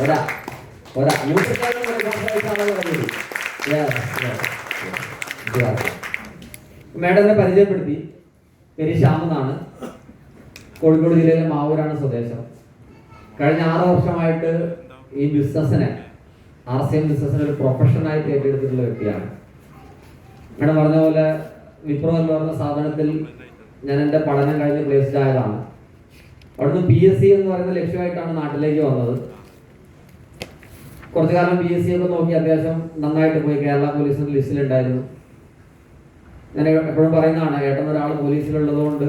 ഒരാ ഒരാ മേഡത്തിനെ പരിചയപ്പെടുത്തി. പേര് ശ്യാമെന്നാണ്. കോഴിക്കോട് ജില്ലയിലെ മാവൂരാണ് സ്വദേശം. കഴിഞ്ഞ 6 വർഷമായിട്ട് ഈ ബിസിനസ്സിനെ RCM ബിസിനസ്സിനെ ഒരു പ്രൊഫഷനായിട്ട് ഏറ്റെടുത്തിട്ടുള്ള വ്യക്തിയാണ്. മേഡം പറഞ്ഞ പോലെ വിപ്രോ എന്ന് പറഞ്ഞ സ്ഥാപനത്തിൽ ഞാൻ എൻ്റെ പഠനം കഴിഞ്ഞ് പ്ലേസ്ഡ് ആയതാണ്. അവിടുന്ന് PSC എന്ന് പറയുന്ന ലക്ഷ്യമായിട്ടാണ് നാട്ടിലേക്ക് വന്നത്. കുറച്ചു കാലം PSC ഒക്കെ നോക്കി അത്യാവശ്യം നന്നായിട്ട് പോയി. കേരള പോലീസിന്റെ ലിസ്റ്റിലുണ്ടായിരുന്നു. ഞാൻ എപ്പോഴും പറയുന്നതാണ്, ഏട്ടനൊരാൾ പോലീസിലുള്ളത് കൊണ്ട്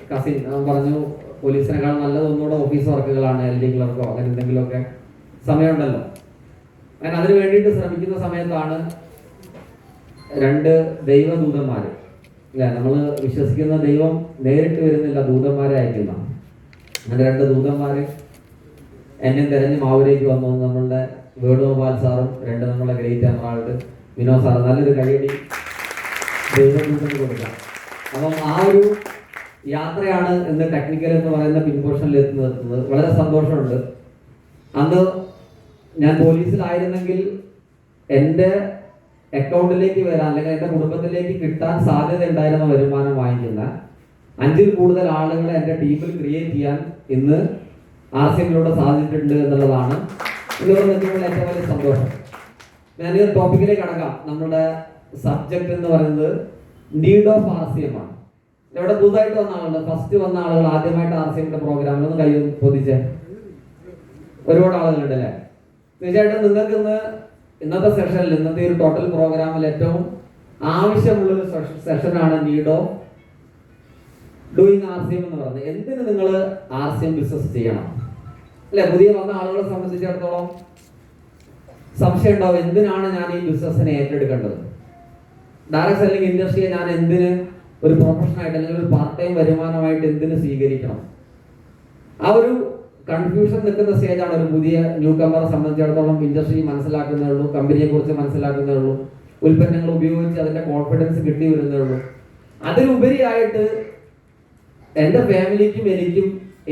കസിൻ പറഞ്ഞു പോലീസിനേക്കാൾ നല്ലത് ഒന്നുകൂടെ ഓഫീസ് വർക്കുകളാണ്, LD ക്ലർക്കോ അങ്ങനെ എന്തെങ്കിലുമൊക്കെ സമയമുണ്ടല്ലോ. അങ്ങനെ അതിന് വേണ്ടിയിട്ട് ശ്രമിക്കുന്ന സമയത്താണ് 2 ദൈവദൂതന്മാർ, അല്ലെ, നമ്മൾ വിശ്വസിക്കുന്ന ദൈവം നേരിട്ട് വരുന്നില്ല, ദൂതന്മാരെ അയക്കുന്ന. അങ്ങനെ 2 ദൂതന്മാർ എന്നെ തിരഞ്ഞ് മാവൂരേക്ക് വന്നു. നമ്മളുടെ വേണുഗോപാൽ സാറും 2 നമ്മളുടെ ഗ്രേറ്റ് എമറാൾഡ് വിനോദ് സാറും. നല്ലൊരു കൈയടി ദൈവദൂതന് കൊടുക്കാം. അപ്പം ആ ഒരു യാത്രയാണ് ഇന്ന് ടെക്നിക്കൽ എന്ന് പറയുന്ന പിൻപോർഷനിൽ നിർത്തുന്നത്. വളരെ സന്തോഷമുണ്ട്. അന്ന് ഞാൻ പോലീസിലായിരുന്നെങ്കിൽ എൻ്റെ അക്കൗണ്ടിലേക്ക് വരാൻ അല്ലെങ്കിൽ എൻ്റെ കുടുംബത്തിലേക്ക് കിട്ടാൻ സാധ്യത ഉണ്ടായിരുന്ന വരുമാനം വാങ്ങിക്കുന്ന 5-ൽ കൂടുതൽ ആളുകളെ എൻ്റെ ടീമിൽ ക്രിയേറ്റ് ചെയ്യാൻ ഇന്ന് RCMലൂടെ സാധിച്ചിട്ടുണ്ട് എന്നുള്ളതാണ് ഇതിലൂടെ നിൽക്കുമ്പോൾ ഏറ്റവും വലിയ സന്തോഷം. ഞാൻ ഈ ടോപ്പിക്കിലേക്ക് കടക്കാം. നമ്മുടെ സബ്ജക്റ്റ് എന്ന് പറയുന്നത് നീഡ് ഓഫ് RCM ആണ്. ഇവിടെ പുതുതായിട്ട് വന്ന ആളുണ്ട്, ഫസ്റ്റ് വന്ന ആളുകൾ, ആദ്യമായിട്ട് RCMന്റെ പ്രോഗ്രാമിൽ ഒന്ന് കൈ പൊതിച്ചേ. ഒരുപാട് ആളുകളുണ്ട് അല്ലേ? തീർച്ചയായിട്ടും നിങ്ങൾക്ക് ഇന്നത്തെ സെഷനിൽ, ഇന്നത്തെ ഒരു ടോട്ടൽ പ്രോഗ്രാമിൽ ഏറ്റവും ആവശ്യമുള്ളൊരു സെഷനാണ് നീഡ് ഓഫ് ഡൂയിങ് RCM എന്ന് പറയുന്നത്. എന്തിന് നിങ്ങൾ RCM ബിസിനസ് ചെയ്യണം അല്ലെ? പുതിയ വന്ന ആളുകളെ സംബന്ധിച്ചിടത്തോളം സംശയം ഉണ്ടാവും, എന്തിനാണ് ഞാൻ ഈ ബിസിനസ്സിനെ ഏറ്റെടുക്കേണ്ടത്? ഡയറക്ട് സെല്ലിംഗ് ഇൻഡസ്ട്രിയെ ഞാൻ എന്തിന് ഒരു പ്രൊഫഷനായിട്ട് അല്ലെങ്കിൽ ഒരു പാർട്ട് ടൈം വരുമാനമായിട്ട് എന്തിന് സ്വീകരിക്കണം? ആ ഒരു കൺഫ്യൂഷൻ നിൽക്കുന്ന സ്റ്റേജാണ് ഒരു പുതിയ ന്യൂ കമ്പറെ സംബന്ധിച്ചിടത്തോളം. ഇൻഡസ്ട്രി മനസ്സിലാക്കുന്നേ ഉള്ളൂ, കമ്പനിയെ കുറിച്ച് മനസ്സിലാക്കുന്നേ ഉള്ളൂ, ഉൽപ്പന്നങ്ങൾ ഉപയോഗിച്ച് അതിന്റെ കോൺഫിഡൻസ് കിട്ടി വരുന്നേ ഉള്ളൂ. അതിലുപരിയായിട്ട് എൻ്റെ ഫാമിലിക്കും എനിക്കും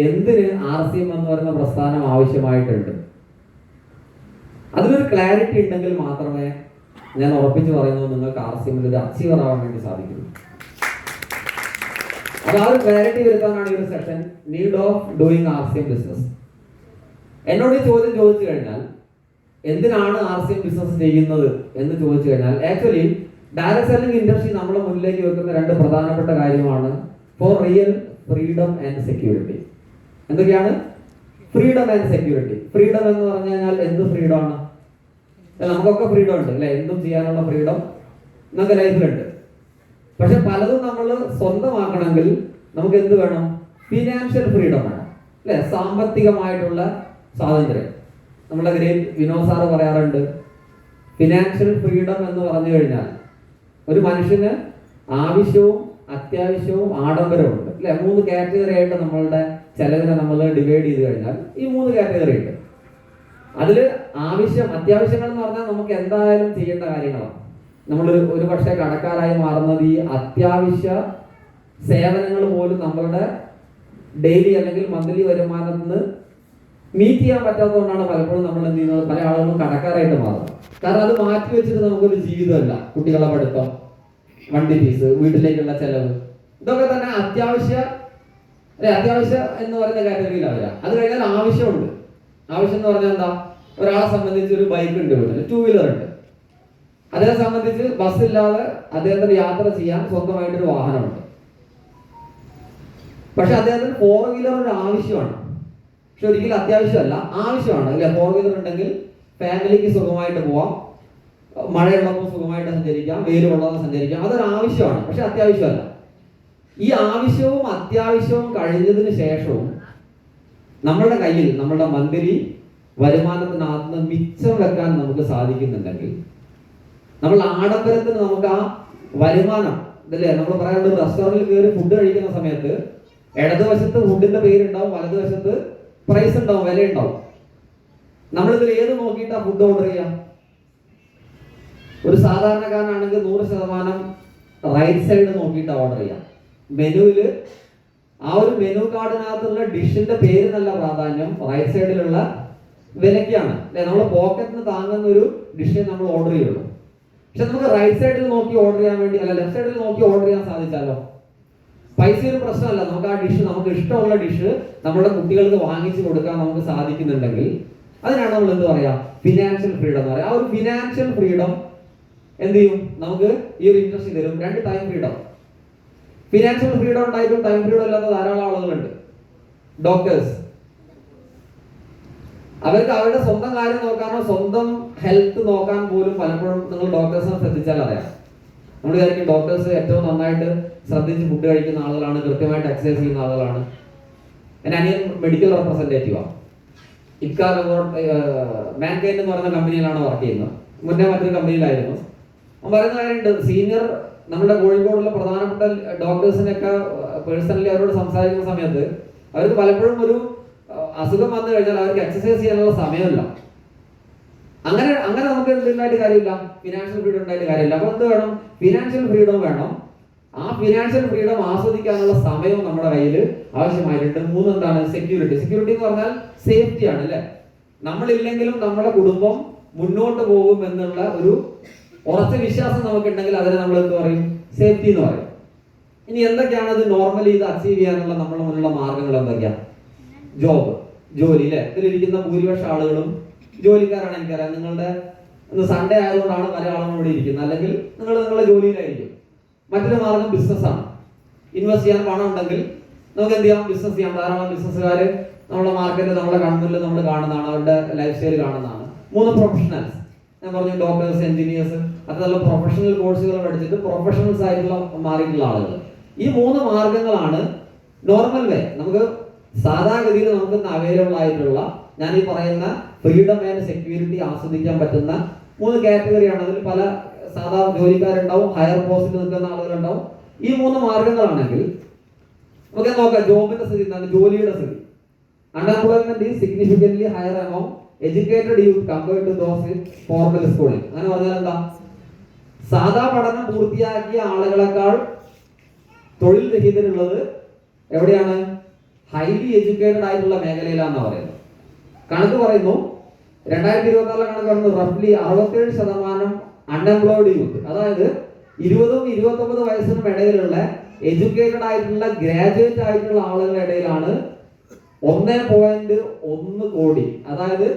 എന്തിന് RCM എന്ന് പറയുന്ന പ്രസ്ഥാനം ആവശ്യമായിട്ടുണ്ട്? അതിനൊരു ക്ലാരിറ്റി ഉണ്ടെങ്കിൽ മാത്രമേ ഞാൻ ഉറപ്പിച്ച് പറയുന്നത് നിങ്ങൾക്ക് RCMൽ ഒരു അച്ചീവർ ആവാൻ വേണ്ടി സാധിക്കുള്ളൂ. അപ്പോൾ ആ ഒരു ക്ലാരിറ്റി വരുത്താനാണ് ഈ ഒരു session, need of doing RCM business. എന്നോട് ഈ ചോദ്യം ചോദിച്ചു കഴിഞ്ഞാൽ, എന്തിനാണ് RCM ബിസിനസ് ചെയ്യുന്നത് എന്ന് ചോദിച്ചു കഴിഞ്ഞാൽ, ആക്ച്വലി ഡയറക്ട് സെല്ലിംഗ് ഇൻഡസ്ട്രി നമ്മളെ മുന്നിലേക്ക് വെക്കുന്ന 2 പ്രധാനപ്പെട്ട കാര്യമാണ് for real freedom and security. എന്തൊക്കെയാണ്? Freedom and security. ഫ്രീഡം എന്ന് പറഞ്ഞു കഴിഞ്ഞാൽ എന്ത് ഫ്രീഡം ആണ്? നമുക്കൊക്കെ ഫ്രീഡം ഉണ്ട് അല്ലെ? എന്തും ചെയ്യാനുള്ള ഫ്രീഡം നമുക്ക് ലൈഫിലുണ്ട്. പക്ഷെ പലതും നമ്മൾ സ്വന്തമാക്കണമെങ്കിൽ നമുക്ക് എന്ത് വേണം? ഫിനാൻഷ്യൽ ഫ്രീഡം വേണം അല്ലെ? സാമ്പത്തികമായിട്ടുള്ള സ്വാതന്ത്ര്യം. നമ്മുടെ ഗ്രേറ്റ് വിനോദ് സാറ് പറയാറുണ്ട്, ഫിനാൻഷ്യൽ ഫ്രീഡം എന്ന് പറഞ്ഞു കഴിഞ്ഞാൽ ഒരു മനുഷ്യന് ആവശ്യവും അത്യാവശ്യവും ആഡംബരവും ഉണ്ട് അല്ലെ? 3 കാറ്റഗറി ആയിട്ട് നമ്മളുടെ ചെലവിനെ നമ്മൾ ഡിവൈഡ് ചെയ്ത് കഴിഞ്ഞാൽ ഈ 3 കാറ്റഗറി ഉണ്ട്. അതിൽ അത്യാവശ്യങ്ങൾ എന്ന് പറഞ്ഞാൽ നമുക്ക് എന്തായാലും ചെയ്യേണ്ട കാര്യങ്ങളാണ്. നമ്മൾ ഒരു പക്ഷേ കടക്കാരായി മാറുന്നത് ഈ അത്യാവശ്യ സേവനങ്ങൾ പോലും നമ്മളുടെ ഡെയിലി അല്ലെങ്കിൽ മന്ത്ലി വരുമാനത്തിൽ നിന്ന് മീറ്റ് ചെയ്യാൻ പറ്റാത്തതുകൊണ്ടാണ് പലപ്പോഴും നമ്മൾ എന്ത് ചെയ്യുന്നത്, പല ആളുകളും കടക്കാരായിട്ട് മാറുന്നത്. കാരണം അത് മാറ്റി വെച്ചിട്ട് നമുക്കൊരു ജീവിതമല്ല. കുട്ടികളുടെ പഠിത്തം, വണ്ടി ഫീസ്, വീട്ടിലേക്കുള്ള ചെലവ്, ഇതൊക്കെ തന്നെ അത്യാവശ്യം എന്ന് പറയുന്ന കാറ്റഗറിയിലാണ് വരാം. അത് കഴിഞ്ഞാൽ ആവശ്യമുണ്ട്. ആവശ്യം എന്ന് പറഞ്ഞാൽ എന്താ? ഒരാളെ സംബന്ധിച്ച് ഒരു ബൈക്ക് ഉണ്ട്, വീട്ടിൽ 2 വീലർ ഉണ്ട്. അദ്ദേഹത്തെ സംബന്ധിച്ച് ബസ്സില്ലാതെ അദ്ദേഹത്തിന് യാത്ര ചെയ്യാൻ സ്വന്തമായിട്ടൊരു വാഹനമുണ്ട്. പക്ഷെ അദ്ദേഹത്തിന് 4 വീലർ ഒരു ആവശ്യമാണ്. പക്ഷെ ഒരിക്കലും അത്യാവശ്യമല്ല, ആവശ്യമാണ് അല്ലെ? 4 വീലർ ഉണ്ടെങ്കിൽ ഫാമിലിക്ക് സുഖമായിട്ട് പോവാം, മഴയുള്ളപ്പോൾ സുഖമായിട്ട് സഞ്ചരിക്കാം, വെയിലുള്ളപ്പോൾ സഞ്ചരിക്കാം. അതൊരു ആവശ്യമാണ്, പക്ഷെ അത്യാവശ്യമല്ല. ഈ ആവശ്യവും അത്യാവശ്യവും കഴിഞ്ഞതിന് ശേഷവും നമ്മളുടെ കയ്യിൽ നമ്മളുടെ മന്ത്ലി വരുമാനത്തിനകത്ത് മിച്ചം വെക്കാൻ നമുക്ക് സാധിക്കുന്നുണ്ടെങ്കിൽ, നമ്മൾ ആഡംബരത്തിന് നമുക്ക് ആ വരുമാനം ഇതല്ലേ നമ്മൾ പറയാറുണ്ട്, റെസ്റ്റോറൻറ്റിൽ കയറി ഫുഡ് കഴിക്കുന്ന സമയത്ത് ഇടതുവശത്ത് ഫുഡിന്റെ പേരുണ്ടാവും, വലതുവശത്ത് പ്രൈസ് ഉണ്ടാവും, വില ഉണ്ടാവും. നമ്മളിതിൽ ഏത് നോക്കിയിട്ടാ ഫുഡ് ഓർഡർ ചെയ്യാം? ഒരു സാധാരണക്കാരനാണെങ്കിൽ 100% റൈറ്റ് സൈഡ് നോക്കിയിട്ട് ഓർഡർ ചെയ്യാം. മെനുവില് ആ ഒരു മെനു കാർഡിനകത്തുള്ള ഡിഷിന്റെ പേരിനല്ല പ്രാധാന്യം, റൈറ്റ് സൈഡിലുള്ള വിലക്കാണ് അല്ലെ, നമ്മൾ പോക്കറ്റിന് താങ്ങുന്ന ഒരു ഡിഷേ നമ്മൾ ഓർഡർ ചെയ്യുള്ളൂ. പക്ഷെ നമുക്ക് റൈറ്റ് സൈഡിൽ നോക്കി ഓർഡർ ചെയ്യാൻ വേണ്ടി, അല്ല ലെഫ്റ്റ് സൈഡിൽ നോക്കി ഓർഡർ ചെയ്യാൻ സാധിച്ചാലോ? പൈസ ഒരു പ്രശ്നമല്ല. നമുക്ക് ആ ഡിഷ്, നമുക്ക് ഇഷ്ടമുള്ള ഡിഷ് നമ്മുടെ കുട്ടികൾക്ക് വാങ്ങിച്ചു കൊടുക്കാൻ നമുക്ക് സാധിക്കുന്നുണ്ടെങ്കിൽ അതിനാണ് നമ്മൾ എന്ത് പറയാ, ഫിനാൻഷ്യൽ ഫ്രീഡം എന്ന് പറയാം. ആ ഒരു ഫിനാൻഷ്യൽ ഫ്രീഡം എന്ത് ചെയ്യും, നമുക്ക് ഈ ഒരു ഇൻട്രസ്റ്റ് തരും. രണ്ട്, ടൈം ഫ്രീഡം. ഫിനാൻഷ്യൽ ഫ്രീഡം ഉണ്ടായിട്ടും ടൈം ഫ്രീഡം ഇല്ലാത്ത ധാരാളം ആളുകളുണ്ട്. ഡോക്ടേഴ്സ്, അവർക്ക് അവരുടെ സ്വന്തം കാര്യം നോക്കാനോ സ്വന്തം ഹെൽത്ത് നോക്കാൻ പോലും പലപ്പോഴും നിങ്ങൾ ഡോക്ടേഴ്സിനെ ശ്രദ്ധിച്ചാൽ അറിയാം. നമ്മൾ വിചാരിക്കും ഡോക്ടേഴ്സ് ഏറ്റവും നന്നായിട്ട് ശ്രദ്ധിച്ച് ഫുഡ് കഴിക്കുന്ന ആളുകളാണ്, കൃത്യമായിട്ട് എക്സസൈസ് ചെയ്യുന്ന ആളുകളാണ്. എൻ്റെ അനിയൻ മെഡിക്കൽ റെപ്രസെന്റേറ്റീവാണ്. ഇക്കാർ മാൻകൈൻഡ് എന്ന് പറയുന്ന കമ്പനിയിലാണ് വർക്ക് ചെയ്യുന്നത്. മുന്നേ മറ്റൊരു കമ്പനിയിലായിരുന്നു. അവൻ പറയുന്ന കാര്യമുണ്ട്, സീനിയർ നമ്മുടെ കോഴിക്കോടുള്ള പ്രധാനപ്പെട്ട ഡോക്ടേഴ്സിനൊക്കെ പേഴ്സണലി അവരോട് സംസാരിക്കുന്ന സമയത്ത് അവർക്ക് പലപ്പോഴും ഒരു അസുഖം വന്നു കഴിഞ്ഞാൽ അവർക്ക് എക്സസൈസ് ചെയ്യാനുള്ള സമയമില്ല. അങ്ങനെ നമുക്ക് എന്തുണ്ടായിട്ട് കാര്യമില്ല, ഫിനാൻഷ്യൽ ഫ്രീഡം ഉണ്ടായിട്ട് കാര്യമില്ല. അപ്പൊ എന്ത് വേണം, ഫിനാൻഷ്യൽ ഫ്രീഡം വേണം. ആ ഫിനാൻഷ്യൽ ഫ്രീഡം ആസ്വദിക്കാനുള്ള സമയവും നമ്മുടെ കയ്യിൽ ആവശ്യമായിട്ടുണ്ട്. മൂന്ന്, എന്താണ്, സെക്യൂരിറ്റി. സെക്യൂരിറ്റി എന്ന് പറഞ്ഞാൽ സേഫ്റ്റി ആണ് അല്ലെ. നമ്മളില്ലെങ്കിലും നമ്മുടെ കുടുംബം മുന്നോട്ട് പോകും എന്നുള്ള ഒരു ഉറച്ച വിശ്വാസം നമുക്കുണ്ടെങ്കിൽ അതിനെ നമ്മൾ എന്ത് പറയും, സേഫ്റ്റി എന്ന് പറയും. ഇനി എന്തൊക്കെയാണ് ഇത് നോർമലി ഇത് അച്ചീവ് ചെയ്യാനുള്ള നമ്മുടെ മുന്നിലുള്ള മാർഗങ്ങൾ എന്തൊക്കെയാണ്? ജോബ്, ജോലി അല്ലെ. ഇതിലിരിക്കുന്ന ഭൂരിപക്ഷ ആളുകളും ജോലിക്കാരാണ്. എനിക്കറിയാം, നിങ്ങളുടെ ഇന്ന് സൺഡേ ആയതുകൊണ്ടാണ് പല ആളുകളും ഇവിടെ ഇരിക്കുന്നത്, അല്ലെങ്കിൽ നിങ്ങൾ നിങ്ങളുടെ ജോലിയിലായിരിക്കും. മറ്റൊരു മാർഗം ബിസിനസ്സാണ്. ഇൻവെസ്റ്റ് ചെയ്യാൻ പണം ഉണ്ടെങ്കിൽ നമുക്ക് എന്ത് ചെയ്യാം, ബിസിനസ് ചെയ്യാം. ധാരാളം ബിസിനസ്സുകാർ നമ്മുടെ മാർക്കറ്റ്, നമ്മുടെ കൺമുന്നിൽ നമ്മൾ കാണുന്നതാണ്, അവരുടെ ലൈഫ് സ്റ്റൈൽ കാണുന്നതാണ്. മൂന്ന്, പ്രൊഫഷണൽസ്. ഞാൻ പറഞ്ഞു, ഡോക്ടേഴ്സ്, എഞ്ചിനീയേഴ്സ്, അതുപോലെ പ്രൊഫഷണൽ കോഴ്സുകൾ പഠിച്ചിട്ട് പ്രൊഫഷണൽസ് ആയിട്ടുള്ള മാറിയിട്ടുള്ള ആളുകൾ. ഈ മൂന്ന് മാർഗങ്ങളാണ് നോർമൽ വേ. നമുക്ക് സാധാഗതിയിൽ നമുക്ക് അവൈലബിൾ ആയിട്ടുള്ള, ഞാൻ ഈ പറയുന്ന ഫ്രീഡം ആൻഡ് സെക്യൂരിറ്റി ആസ്വദിക്കാൻ പറ്റുന്ന മൂന്ന് കാറ്റഗറിയാണ്. അതിൽ പല സാധാ ജോലിക്കാരുണ്ടാവും, ഹയർ പോസ്റ്റിൽ നിൽക്കുന്ന ആളുകളുണ്ടാവും. ഈ മൂന്ന് മാർഗങ്ങളാണെങ്കിൽ നമുക്ക് നോക്കാം ജോബിന്റെ സ്ഥിതി എന്താണ്, ജോലിയുടെ സ്ഥിതി. Unemployment is significantly higher among educated youth compared to those with formal schooling. അങ്ങനെ പറഞ്ഞാൽ എന്താ, സാധാ പഠനം പൂർത്തിയാക്കിയ ആളുകളെക്കാൾ തൊഴിൽ രഹിതരുള്ളത് എവിടെയാണ്, ഹൈലി എഡ്യൂക്കേറ്റഡ് ആയിട്ടുള്ള മേഖലയിലാണെന്ന് പറയുന്നത്. കണക്ക് പറയുന്നു, 2024 കണക്ക് പറയുന്നു, റഫ്ലി 67% അൺഎംപ്ലോയ്ഡ് യൂത്ത്, അതായത് 20-29 വയസ്സിനും ഇടയിലുള്ള എഡ്യൂക്കേറ്റഡ് ആയിട്ടുള്ള ഗ്രാജുവേറ്റ് ആയിട്ടുള്ള ആളുകളുടെ ഇടയിലാണ് 1.1 കോടി, അതായത്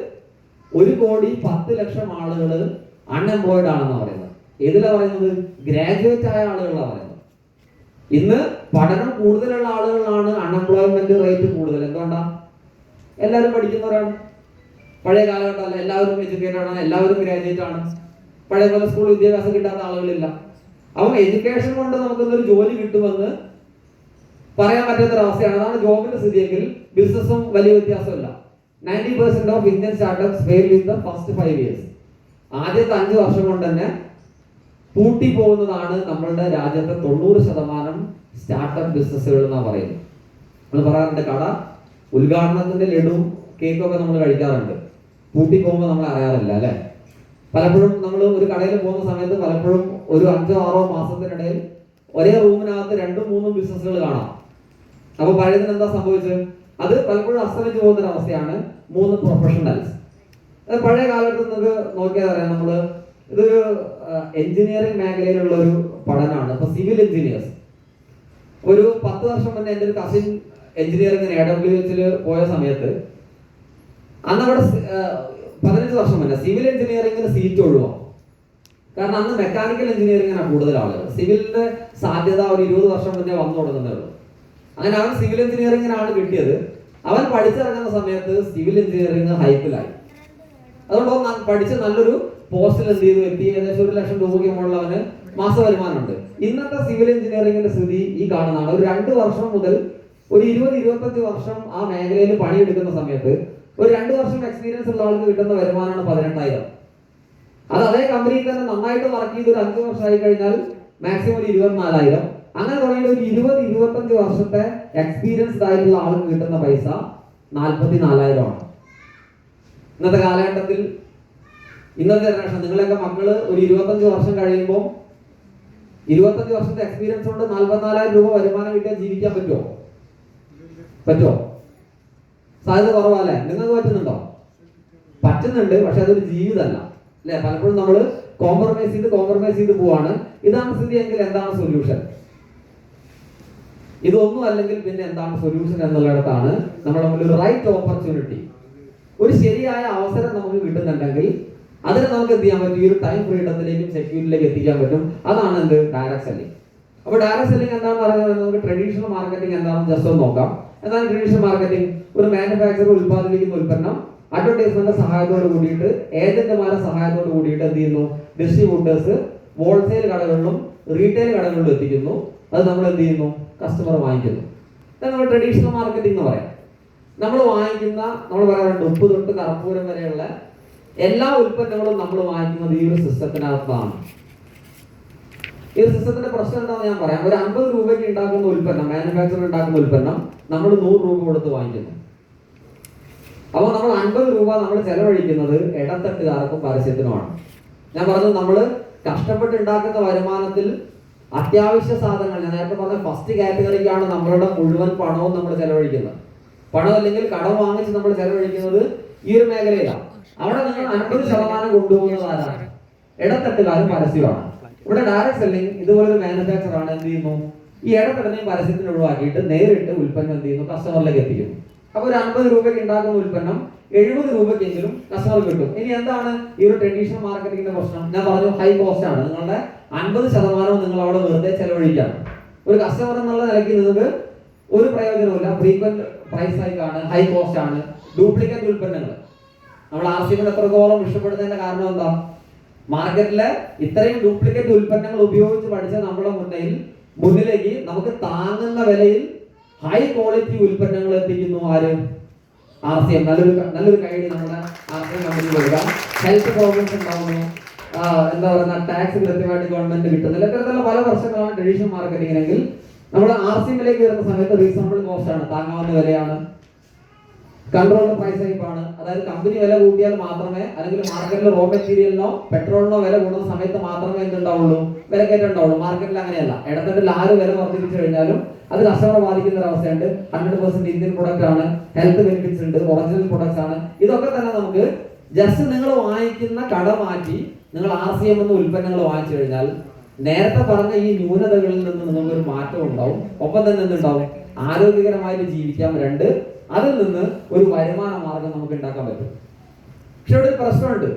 1,10,00,000 ആളുകൾ അൺഎംപ്ലോയ്ഡ് ആണെന്ന് പറയുന്നത്. ഏതിലാ പറയുന്നത്, ഗ്രാജുവേറ്റ് ആയ ആളുകളാണ് പറയുന്നത്. ഇന്ന് പഠനം കൂടുതലുള്ള ആളുകളാണ് അൺഎംപ്ലോയ്മെന്റ് റേറ്റ് കൂടുതൽ. എന്തുകൊണ്ടാ, എല്ലാവരും പഠിക്കുന്നവരാണ്. പഴയ കാലഘട്ടമല്ല, എല്ലാവരും എഡ്യൂക്കേറ്റഡ് ആണ്, എല്ലാവരും ഗ്രാജുവേറ്റ് ആണ്. പഴയ പോലെ സ്കൂൾ വിദ്യാഭ്യാസം കിട്ടാത്ത ആളുകളില്ല. അപ്പോൾ എഡ്യൂക്കേഷൻ കൊണ്ട് നമുക്കൊന്നൊരു ജോലി കിട്ടുമെന്ന് പറയാൻ പറ്റാത്തൊരവസ്ഥയാണ്. അതാണ് ജോബിന്റെ സ്ഥിതിയെങ്കിൽ ബിസിനസ്സും വലിയ വ്യത്യാസമില്ല. 90% of Indian startups fail with the first 5 years. ആദ്യത്തെ 5 വർഷം കൊണ്ട് തന്നെ പൂട്ടി പോകുന്നതാണ് നമ്മളുടെ രാജ്യത്തെ 90% സ്റ്റാർട്ടപ്പ് ബിസിനസ്സുകൾ എന്നാണ് പറയുന്നത്. നമ്മൾ പറയാറുണ്ട്, കട ഉദ്ഘാടനത്തിന്റെ ലഡുവും കേക്കൊക്കെ നമ്മൾ കഴിക്കാറുണ്ട്, പൂട്ടി പോകുമ്പോൾ നമ്മൾ അറിയാറില്ല അല്ലെ. പലപ്പോഴും നമ്മൾ ഒരു കടയിൽ പോകുന്ന സമയത്ത് പലപ്പോഴും ഒരു 5-6 മാസത്തിനിടയിൽ ഒരേ റൂമിനകത്ത് 2-3 ബിസിനസ്സുകൾ കാണാം. അപ്പൊ പഴയതിന് എന്താ സംഭവിച്ചത്, അത് പലപ്പോഴും അസ്തമിച്ചു പോകുന്ന അവസ്ഥയാണ്. 3, പ്രൊഫഷണൽസ്. പഴയ കാലഘട്ടത്തിൽ നിങ്ങൾക്ക് നോക്കിയാൽ അറിയാം, നമ്മള് ഇതൊരു എഞ്ചിനീയറിംഗ് മേഖലയിലുള്ള ഒരു പഠനമാണ്. ഇപ്പൊ സിവിൽ എഞ്ചിനീയേഴ്സ്, ഒരു 10 വർഷം മുന്നേ എൻ്റെ ഒരു കസിൻ എഞ്ചിനീയറിംഗിന് AWH പോയ സമയത്ത്, അന്ന് അവിടെ 15 വർഷം മുന്നേ സിവിൽ എഞ്ചിനീയറിംഗിന് സീറ്റ് ഒഴിവാണ്. കാരണം അന്ന് മെക്കാനിക്കൽ എഞ്ചിനീയറിംഗിനാണ് കൂടുതൽ ആളുകൾ. സിവിലിന്റെ സാധ്യത ഒരു 20 വർഷം മുന്നേ വന്നു തുടങ്ങുന്നേ ഉള്ളൂ. അങ്ങനെ അവൻ സിവിൽ എഞ്ചിനീയറിംഗിനാണ് കിട്ടിയത്. അവൻ പഠിച്ചിറങ്ങുന്ന സമയത്ത് സിവിൽ എഞ്ചിനീയറിംഗ് ഹൈപ്പിലായി. അതുകൊണ്ട് പഠിച്ച് നല്ലൊരു പോസ്റ്റിൽ എന്ത് ചെയ്തു എത്തി. ഏകദേശം 1 ലക്ഷം രൂപയ്ക്ക് മുകളിൽ അവന് മാസ വരുമാനമുണ്ട്. ഇന്നത്തെ സിവിൽ എഞ്ചിനീയറിംഗിന്റെ സ്ഥിതി ഈ കാണുന്നതാണ്. ഒരു 2 വർഷം മുതൽ ഒരു 20-25 വർഷം ആ മേഖലയിൽ പണിയെടുക്കുന്ന സമയത്ത് ഒരു 2 വർഷം എക്സ്പീരിയൻസ് ഉള്ള ആൾക്ക് കിട്ടുന്ന വരുമാനമാണ് 18,000. അത് അതേ കമ്പനിയിൽ തന്നെ നന്നായിട്ട് വർക്ക് ചെയ്ത് ഒരു 5 വർഷമായി കഴിഞ്ഞാൽ മാക്സിമം ഒരു 24,000. അങ്ങനെ തുടങ്ങിയ ഒരു 20-25 വർഷത്തെ എക്സ്പീരിയൻസ്ഡ് ആയിട്ടുള്ള ആൾക്ക് കിട്ടുന്ന പൈസ 44,000 ആണ്. ഇന്നത്തെ കാലഘട്ടത്തിൽ, ഇന്നത്തെ ജനറേഷൻ, നിങ്ങളൊക്കെ മക്കള് ഒരു 25 വർഷം കഴിയുമ്പോൾ 25 വർഷത്തെ എക്സ്പീരിയൻസ് കൊണ്ട് 44,000 രൂപ വരുമാനം കിട്ടിയാൽ ജീവിക്കാൻ പറ്റുമോ? സാധ്യത കുറവല്ലേ? നിങ്ങൾക്ക് പറ്റുന്നുണ്ടോ? പറ്റുന്നുണ്ട്, പക്ഷെ അതൊരു ജീവിതമല്ല അല്ലെ. പലപ്പോഴും നമ്മൾ കോംപ്രമൈസ് ചെയ്ത് പോവാണ്. ഇതാണ് സ്ഥിതി എങ്കിൽ എന്താണ് സൊല്യൂഷൻ? ഇതൊന്നും അല്ലെങ്കിൽ പിന്നെ എന്താണ് സൊല്യൂഷൻ എന്നുള്ളിടത്താണ് നമ്മുടെ മുന്നിൽ ഒരു റൈറ്റ് ഓപ്പർച്യൂണിറ്റി, ഒരു ശരിയായ അവസരം നമുക്ക് കിട്ടുന്നുണ്ടെങ്കിൽ അതിനെ നമുക്ക് എന്ത് ചെയ്യാൻ പറ്റും? ഈ ഒരു ടൈം ഫ്രീഡത്തിലേക്കും സെക്യൂരിറ്റിയിലേക്ക് എത്തിക്കാൻ പറ്റും. അതാണ് എന്ത്? Direct selling. അപ്പോൾ ഡയറക്ട് സെല്ലിംഗ് എന്താണെന്ന് പറയുന്നത് നമുക്ക് ട്രഡീഷണൽ മാർക്കറ്റിംഗ് എന്താണെന്ന് ജസ്റ്റ് ഒന്ന് നോക്കാം. എന്താണ് ട്രഡീഷണൽ മാർക്കറ്റിംഗ്? ഒരു മാനുഫാക്ചർ ഉൽപ്പാദിപ്പിക്കുന്ന ഉൽപ്പന്നം അഡ്വർടൈസ്മെന്റ് സഹായത്തോട് കൂടിയിട്ട്, ഏജന്റുമാരുടെ സഹായത്തോട് കൂടിയിട്ട് എന്ത് ചെയ്യുന്നു? ഡിസ്ട്രിബ്യൂട്ടേഴ്സ് ഹോൾസെയിൽ കടകളിലും റീറ്റെയിൽ കടകളിലും എത്തിക്കുന്നു. അത് നമ്മൾ എന്ത് ചെയ്യുന്നു? കസ്റ്റമർ വാങ്ങിക്കുന്നു. ഇതാണ് നമ്മൾ ട്രഡീഷണൽ മാർക്കറ്റിംഗ് എന്ന് പറയാം. നമ്മൾ വാങ്ങിക്കുന്ന, നമ്മൾ പറയാറുണ്ട് ഉപ്പ് തൊട്ട് കർപ്പൂരം വരെയുള്ള എല്ലാ ഉൽപ്പന്നങ്ങളും നമ്മൾ വാങ്ങിക്കുന്നത് ഈ ഒരു സിസ്റ്റത്തിനകത്താണ്. ഈ സിസ്റ്റത്തിന്റെ പ്രശ്നം എന്താണെന്ന് ഞാൻ പറയാം. ഒരു 50 രൂപയ്ക്ക് ഉണ്ടാക്കുന്ന ഉൽപ്പന്നം, മാനുഫാക്ചർ ഉണ്ടാക്കുന്ന ഉൽപ്പന്നം നമ്മൾ 100 രൂപ കൊടുത്ത് വാങ്ങിക്കുന്നു. അപ്പോൾ നമ്മൾ 50 രൂപ നമ്മൾ ചെലവഴിക്കുന്നത് ഇടത്തട്ടുകാർക്കും പരസ്യത്തിനുമാണ്. ഞാൻ പറഞ്ഞത് നമ്മൾ കഷ്ടപ്പെട്ട് ഉണ്ടാക്കുന്ന വരുമാനത്തിൽ അത്യാവശ്യ സാധനങ്ങൾ, ഞാൻ നേരത്തെ പറഞ്ഞ ഫസ്റ്റ് കാറ്റഗറിക്കാണ് നമ്മളുടെ മുഴുവൻ പണവും നമ്മൾ ചെലവഴിക്കുന്നത്. പണം അല്ലെങ്കിൽ കടം വാങ്ങിച്ച് നമ്മൾ ചെലവഴിക്കുന്നത് ഈ ഒരു മേഖലയിലാണ്. അവിടെ നിങ്ങൾ 50% കൊണ്ടുപോകുന്നത് ആരാണ്? ഇടത്തട്ടുകാരും പരസ്യമാണ്. ഇവിടെ ഡയറക്ട് സെല്ലിംഗ് ഇതുപോലൊരു മാനുഫാക്ചർ ആണ് എന്ത് ചെയ്യുന്നു? ഈ ഇടത്തട്ടിനെയും പരസ്യത്തിന് ഒഴിവാക്കിയിട്ട് നേരിട്ട് ഉൽപ്പന്നം എന്ത് ചെയ്യുന്നു? കസ്റ്റമറിലേക്ക് എത്തിക്കുന്നു. അപ്പോൾ ഒരു 50 രൂപയ്ക്ക് ഉണ്ടാക്കുന്ന ഉൽപ്പന്നം 70 രൂപയ്ക്കെങ്കിലും കസ്റ്റമർ കിട്ടും. ഇനി എന്താണ് ഈ ഒരു ട്രഡീഷണൽ മാർക്കറ്റിംഗിന്റെ പ്രശ്നം? ഞാൻ പറഞ്ഞു ഹൈ കോസ്റ്റ് ആണ്. നിങ്ങളുടെ 50% നിങ്ങൾ അവിടെ വെറുതെ ചെലവഴിക്കാണ്. ഒരു കസ്റ്റമർ എന്നുള്ള നിലയ്ക്ക് നിങ്ങൾക്ക് ഒരു പ്രയോജനമില്ല. ഫ്രീക്വന്റ് പ്രൈസ് ഹൈക്കാണ്, ഹൈ കോസ്റ്റ് ആണ്, ഡ്യൂപ്ലിക്കേറ്റ് ഉൽപ്പന്നങ്ങൾ. നമ്മൾ ആർസിഎമ്മിൽ എത്രത്തോളം ഇഷ്ടപ്പെടുന്നതിന്റെ കാരണം എന്താ? മാർക്കറ്റിലെ ഇത്രയും ഡ്യൂപ്ലിക്കേറ്റ് ഉൽപ്പന്നങ്ങൾ ഉപയോഗിച്ച് പഠിച്ച നമ്മുടെ മുന്നിലേക്ക് നമുക്ക് താങ്ങുന്ന വിലയിൽ ഹൈ ക്വാളിറ്റി ഉൽപ്പന്നങ്ങൾ എത്തിക്കുന്നു ആര്? ആർസിഎം. നല്ലൊരു കൈഡി നമ്മുടെ ആർസിഎം കമ്പനി കൊടുക്കാം. ഹെൽത്ത് പ്രോബ്ലംസ് ഉണ്ടാവുന്നു, എന്താ പറയുക, ടാക്സ് കൃത്യമായിട്ട് ഗവൺമെന്റ് കിട്ടുന്നില്ല. ഇത്തരത്തിലുള്ള പല പ്രശ്നങ്ങളാണ് ട്രഡീഷണൽ മാർക്കറ്റിംഗിനെങ്കിൽ നമ്മൾ ആർസിഎമ്മിലേക്ക് വരുന്ന സമയത്ത് റീസണബിൾ കോസ്റ്റ് ആണ്, താങ്ങാവുന്ന വിലയാണ്, കൺട്രോൾഡ് പ്രൈസ് ടൈപ്പാണ്. അതായത് കമ്പനി വില കൂട്ടിയാൽ മാത്രമേ, അല്ലെങ്കിൽ മാർക്കറ്റിൽ റോ മെറ്റീരിയലിനോ പെട്രോളിനോ വില കൂടുന്ന സമയത്ത് മാത്രമേ എന്തുണ്ടാവുള്ളൂ? വിലക്കയറ്റം ഉണ്ടാവുള്ളൂ. മാർക്കറ്റിൽ അങ്ങനെയല്ല. ഇടത്തട്ടിൽ ആര് വില വർദ്ധിപ്പിച്ചു കഴിഞ്ഞാലും അത് കസ്റ്റമറെ ബാധിക്കുന്ന ഒരു അവസ്ഥയുണ്ട്. 100% ഇന്ത്യൻ പ്രൊഡക്റ്റ് ആണ്, ഹെൽത്ത് ബെനിഫിറ്റ്സ് ഉണ്ട്, ഒറിജിനൽ പ്രൊഡക്ട്സ് ആണ്. ഇതൊക്കെ തന്നെ നമുക്ക് ജസ്റ്റ് നിങ്ങൾ വാങ്ങിക്കുന്ന കട മാറ്റി നിങ്ങൾ ആർസിഎം എന്ന ഉൽപ്പന്നങ്ങൾ വാങ്ങിച്ചു കഴിഞ്ഞാൽ നേരത്തെ പറഞ്ഞ ഈ ന്യൂനതകളിൽ നിന്ന് നിങ്ങൾക്കൊരു മാറ്റം ഉണ്ടാവും. ഒപ്പം തന്നെ എന്തുണ്ടാവും? ആരോഗ്യകരമായിട്ട് ജീവിക്കാം. 2, അതിൽ നിന്ന് ഒരു വരുമാന മാർഗം നമുക്ക് ഉണ്ടാക്കാൻ പറ്റും. പക്ഷെ ഇവിടെ ഒരു പ്രശ്നമുണ്ട്.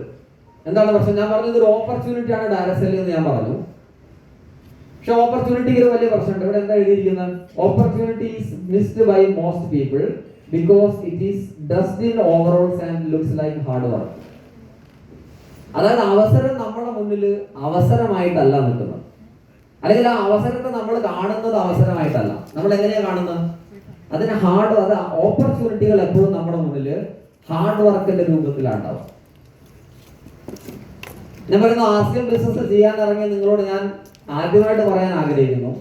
എന്താണ് പ്രശ്നം? ഞാൻ പറഞ്ഞത് ഒരു ഓപ്പർച്യൂണിറ്റി ആണ് ഡയറക്ട് സെല്ലിംഗ് എന്ന് ഞാൻ പറഞ്ഞു. പക്ഷെ ഓപ്പർച്യൂണിറ്റിക്ക് ഒരു വലിയ പ്രശ്നമുണ്ട്. ഇവിടെ എന്താ എഴുതിയിരിക്കുന്നത്? Opportunity is missed by most people because it is dressed in overalls and looks like hard work. അതായത് അവസരം നമ്മുടെ മുന്നിൽ അവസരമായിട്ടല്ല നിൽക്കുന്നത്, അല്ലെങ്കിൽ ആ അവസരത്തെ നമ്മൾ കാണുന്നത് അവസരമായിട്ടല്ല. നമ്മൾ എങ്ങനെയാ കാണുന്നത്? അതിന് അത് ഓപ്പർച്യൂണിറ്റികൾ എപ്പോഴും നമ്മുടെ മുന്നിൽ ഹാർഡ് വർക്കിന്റെ രൂപത്തിലാണ് ഉണ്ടാവുക. ഞാൻ പറയുന്നു, ആർസിഎം ബിസിനസ് ചെയ്യാൻ ഇറങ്ങിയ നിങ്ങളോട് ഞാൻ ആദ്യമായിട്ട് പറയാൻ ആഗ്രഹിക്കുന്നു,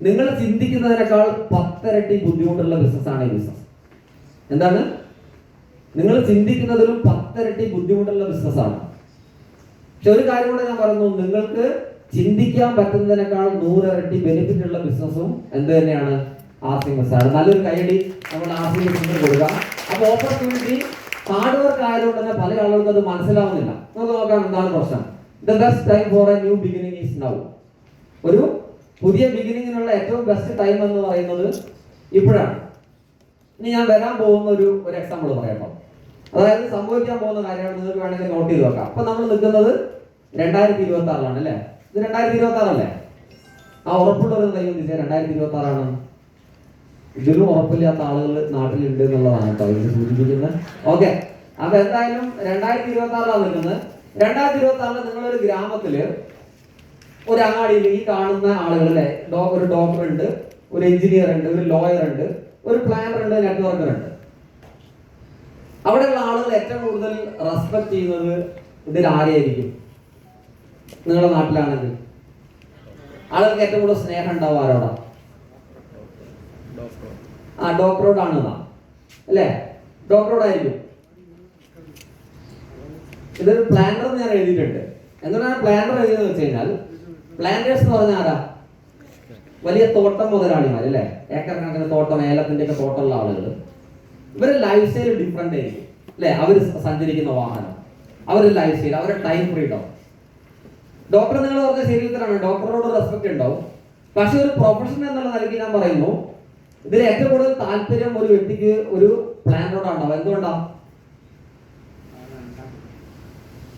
നിങ്ങൾ ചിന്തിക്കുന്നതിനേക്കാൾ 10 ഇരട്ടി ബുദ്ധിമുട്ടുള്ള ബിസിനസ്സാണ് ഈ ബിസിനസ്. എന്താണ്? നിങ്ങൾ ചിന്തിക്കുന്നതിലും 10 ഇരട്ടി ബുദ്ധിമുട്ടുള്ള ബിസിനസ്സാണ്. പക്ഷെ ഒരു കാര്യം കൂടെ ഞാൻ പറയുന്നു, നിങ്ങൾക്ക് ചിന്തിക്കാൻ പറ്റുന്നതിനേക്കാൾ 100 ഇരട്ടി ബെനിഫിറ്റ് ഉള്ള ബിസിനസ്സും എന്ത് തന്നെയാണ്? ആർസിഎം ബിസിനസ്സാണ്. നല്ലൊരു കൈയടി നമ്മൾ ആർസിഎം ബിസിനസ്സിന് കൊടുക്കാം. അപ്പോൾ ഓപ്പർച്യൂണിറ്റി ഹാർഡ് വർക്ക് ആയതുകൊണ്ട് തന്നെ പല ആളുകൾക്ക് അത് മനസ്സിലാവുന്നില്ല. നമുക്ക് നോക്കാം എന്താണ് പ്രശ്നം. The best time for A new beginning is now. ഒരു പുതിയ ബിഗിനിങ്ങിനുള്ള ഏറ്റവും ബെസ്റ്റ് ടൈം എന്ന് പറയുന്നത് ഇപ്പോഴാണ്. ഇനി ഞാൻ വരാൻ പോകുന്ന ഒരു എക്സാമ്പിൾ പറയാം. അതായത് സംഭവിക്കാൻ പോകുന്ന കാര്യമാണ്, നിങ്ങൾക്ക് വേണമെങ്കിൽ നോട്ട് ചെയ്ത് വെക്കാം. അപ്പൊ നമ്മൾ നിൽക്കുന്നത് 2026 അല്ലേ? ഇത് 2026 അല്ലേ? ആ ഉറപ്പുള്ളവർ കൈ ചിന്തിച്ചാൽ 2026 ആണ്. ഇതിലും ഉറപ്പില്ലാത്ത ആളുകൾ നാട്ടിലുണ്ട് എന്നുള്ളതാണ് കേട്ടോ ഇത് സൂചിപ്പിക്കുന്നത്. ഓക്കെ, അപ്പൊ എന്തായാലും 2026 നിൽക്കുന്നത്. 2026 നിങ്ങളൊരു ഗ്രാമത്തില് ഒരു അങ്ങാടിയിൽ ഈ കാണുന്ന ആളുകൾ അല്ലെ, ഒരു ഡോക്ടർ ഉണ്ട്, ഒരു എഞ്ചിനീയർ ഉണ്ട്, ഒരു ലോയർ ഉണ്ട്, ഒരു പ്ലാനർ ഉണ്ട്, നെറ്റ്വർക്കർ ഉണ്ട്. അവിടെയുള്ള ആളുകൾ ഏറ്റവും കൂടുതൽ റെസ്പെക്ട് ചെയ്യുന്നത് ഇതിൽ ആരെയായിരിക്കും? നിങ്ങളുടെ നാട്ടിലാണെങ്കിൽ ആളുകൾക്ക് ഏറ്റവും കൂടുതൽ സ്നേഹം ഉണ്ടാവും ആരോടാ? ആ ഡോക്ടറോടാണ് അല്ലേ? ഡോക്ടറോടായിരിക്കും. ഇതൊരു പ്ലാനർ എന്ന് ഞാൻ എഴുതിയിട്ടുണ്ട്. എന്തുകൊണ്ടാണ് പ്ലാനർ എഴുതിയെന്ന് വെച്ച് കഴിഞ്ഞാൽ, പ്ലാന്റേഴ്സ് എന്ന് പറഞ്ഞാൽ ആരാ? വലിയ തോട്ടം മുതലാളിമാർ അല്ലേ? ഏക്കർ കണക്കിന് തോട്ടം, ഏലത്തിന്റെ ഒക്കെ തോട്ടമുള്ള ആളുകൾ. ഇവരുടെ ലൈഫ് സ്റ്റൈൽ ഡിഫറെന്റ് ആയിരിക്കും. അല്ലെ? അവർ സഞ്ചരിക്കുന്ന വാഹനം, അവരുടെ ലൈഫ് സ്റ്റൈൽ, അവരുടെ ടൈം ഫ്രീഡം. ഡോക്ടർ നിങ്ങൾ പറഞ്ഞ ശരി ഉത്തരമാണ്, ഡോക്ടറോട് റെസ്പെക്ട് ഉണ്ടാവും. പക്ഷെ ഒരു പ്രൊഫഷൻ എന്നുള്ള നിലയ്ക്ക് ഞാൻ പറയുന്നു, ഇതിൽ ഏറ്റവും കൂടുതൽ താല്പര്യം ഒരു വ്യക്തിക്ക് ഒരു പ്ലാനോടാണ്ടാവും. എന്തുകൊണ്ടാ?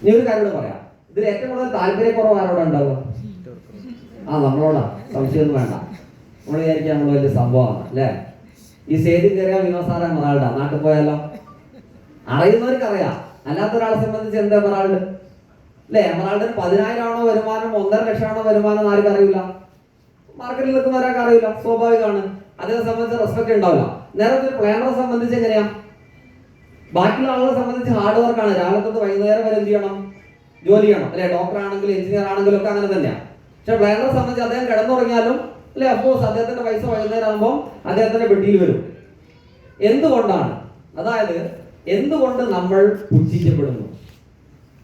നീ ഒരു കാര്യം പറയാം, ഇതിൽ ഏറ്റവും കൂടുതൽ താല്പര്യക്കുറവ് ആരോടാ ഉണ്ടാവുക? നമ്മളോടാ. സംശയമൊന്നും വേണ്ട. നമ്മൾ വിചാരിക്കുക നമ്മൾ വലിയ സംഭവമാണ് അല്ലേ? ഈ സ്റ്റേജിൽ കയറിയാൽ വിനോദ് സാറെ മറാളുടെ നാട്ടിൽ പോയാലോ? അറിയുന്നവർക്ക് അറിയാം, അല്ലാത്ത ഒരാളെ സംബന്ധിച്ച് എന്താ മറാളുടെ അല്ലെ? എമറാൾഡിന് 10,000 ആണോ വരുമാനം, 1.5 ലക്ഷം ആണോ വരുമാനം ആർക്കും അറിയില്ല. മാർക്കറ്റിൽ നിൽക്കുന്ന ഒരാൾക്ക് അറിയില്ല, സ്വാഭാവികമാണ്. അതിനെ സംബന്ധിച്ച് റെസ്പെക്ട് ഉണ്ടാവില്ല. നേരെ ഒരു പ്ലാനറെ സംബന്ധിച്ച് എങ്ങനെയാ? ബാക്കിയുള്ള ആളുകളെ സംബന്ധിച്ച് ഹാർഡ് വർക്കാണ്. രാവിലെ തൊട്ട് വൈകുന്നേരം വരെ എന്ത് ചെയ്യണം? ജോലി ചെയ്യണം അല്ലെ? ഡോക്ടർ ആണെങ്കിലും എഞ്ചിനീയർ ആണെങ്കിലും ഒക്കെ അങ്ങനെ തന്നെയാണ്. പക്ഷെ പ്ലാനറെ സംബന്ധിച്ച് അദ്ദേഹം കിടന്നുറങ്ങിയാലും അല്ലെ, അഫ്കോഴ്സ് അദ്ദേഹത്തിന്റെ പൈസ വൈകുന്നേരം ആകുമ്പോൾ അദ്ദേഹത്തിന്റെ പെട്ടിയിൽ വരും. എന്തുകൊണ്ടാണ്? അതായത് എന്തുകൊണ്ട് നമ്മൾ പുച്ഛിക്കപ്പെടുന്നു?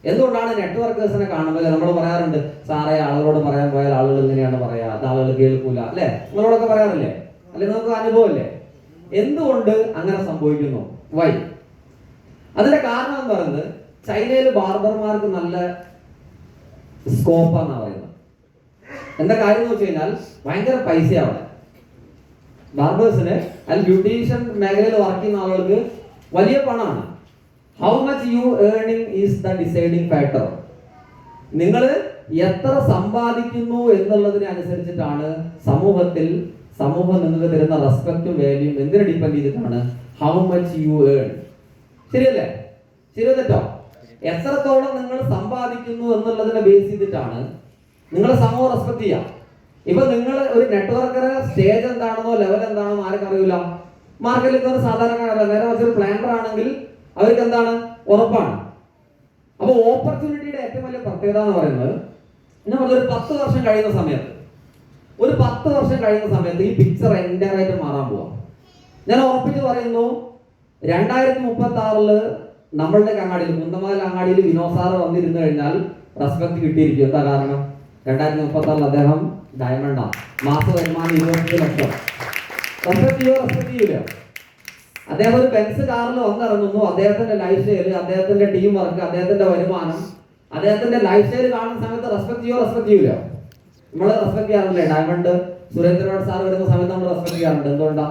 എന്തുകൊണ്ടാണ് നെറ്റ്വർക്കേഴ്സിനെ കാണുമ്പോൾ നമ്മൾ പറയാറുണ്ട്, സാറേ ആളുകളോട് പറയാൻ പോയാൽ ആളുകൾ എങ്ങനെയാണ് പറയാ, അത് ആളുകൾ കേൾക്കൂല അല്ലെ? നിങ്ങളോടൊക്കെ പറയാറില്ലേ? അല്ലെ? നിങ്ങൾക്ക് അനുഭവമല്ലേ? എന്തുകൊണ്ട് അങ്ങനെ സംഭവിക്കുന്നു? വൈ? അതിന്റെ കാരണം എന്ന് പറയുന്നത്, ചൈനയിൽ ബാർബർമാർക്ക് നല്ല സ്കോപ്പാന്നാ പറയുന്നത്. എന്താ കാര്യം എന്ന് വെച്ച് കഴിഞ്ഞാൽ ഭയങ്കര പൈസയാണ് ബാർബേഴ്സിന്. അല്ലെങ്കിൽ ബ്യൂട്ടീഷ്യൻ മേഖലയിൽ വർക്ക് ചെയ്യുന്ന ആളുകൾക്ക് വലിയ പണമാണ്. How much you earning is the deciding factor. നിങ്ങൾ എത്ര സമ്പാദിക്കുന്നു എന്നുള്ളതിനെ അനുസരിച്ചിട്ടാണ് സമൂഹം നിങ്ങൾക്ക് തരുന്ന റെസ്പെക്റ്റും വാല്യൂം എന്തിനെ ഡിപ്പെൻഡ് ചെയ്തിട്ടാണ്? How much you earn. ശരിയല്ലേ? ശരിയോ തെറ്റോ? എത്രത്തോളം നിങ്ങൾ സമ്പാദിക്കുന്നു എന്നുള്ളതിനെ ബേസ് ചെയ്തിട്ടാണ് നിങ്ങളെ സമൂഹം റെസ്പെക്ട് ചെയ്യാം. ഇപ്പൊ നിങ്ങൾ ഒരു നെറ്റ്വർക്കറെ സ്റ്റേജ് എന്താണെന്നോ ലെവൽ എന്താണെന്നോ ആർക്കും അറിയില്ല. മാർക്കറ്റിൽ ഒരു സാധാരണക്കാരല്ല. നേരെ ഒരു പ്ലാനർ ആണെങ്കിൽ അവർക്ക് എന്താണ്? ഉറപ്പാണ്. അപ്പൊ ഓപ്പർച്യൂണിറ്റിയുടെ ഏറ്റവും വലിയ പ്രത്യേകത എന്ന് പറയുന്നത്, നമ്മളൊരു 10 വർഷം കഴിയുന്ന സമയത്ത് ഈ പിക്ചർ എൻ്റയർ ആയിട്ട് മാറാൻ പോവാം. ഞാൻ ഉറപ്പിച്ച് പറയുന്നു, 2036 നമ്മളുടെ അങ്ങാടിയിൽ, കുന്തമംഗൽ അങ്ങാടിയിൽ വിനോദ് സാറ് വന്നിരുന്നു കഴിഞ്ഞാൽ റെസ്പെക്ട് കിട്ടിയിരിക്കും. എന്താ കാരണം? 2036 അദ്ദേഹം ഡയമണ്ടാണ്, മാസ വരുമാനം 20 ലക്ഷം. റെസ്പെക്ട് ചെയ്യൂല. അദ്ദേഹം ഒരു ബെൻസ് കാറിൽ വന്നിറങ്ങുന്നു. അദ്ദേഹത്തിന്റെ ലൈഫ് സ്റ്റൈൽ, അദ്ദേഹത്തിന്റെ ടീം വർക്ക്, അദ്ദേഹത്തിന്റെ വരുമാനം, അദ്ദേഹത്തിന്റെ ലൈഫ് സ്റ്റൈൽ കാണുന്ന സമയത്ത് റെസ്പെക്ട് ചെയ്യൂല? നമ്മൾ റെസ്പെക്ട് ചെയ്യാറില്ലേ? ഡയമണ്ട് സുരേന്ദ്രനാഥ് സാർ വരുന്ന സമയത്ത് നമ്മൾ റെസ്പെക്ട് ചെയ്യാറുണ്ട്. എന്തുകൊണ്ടാ?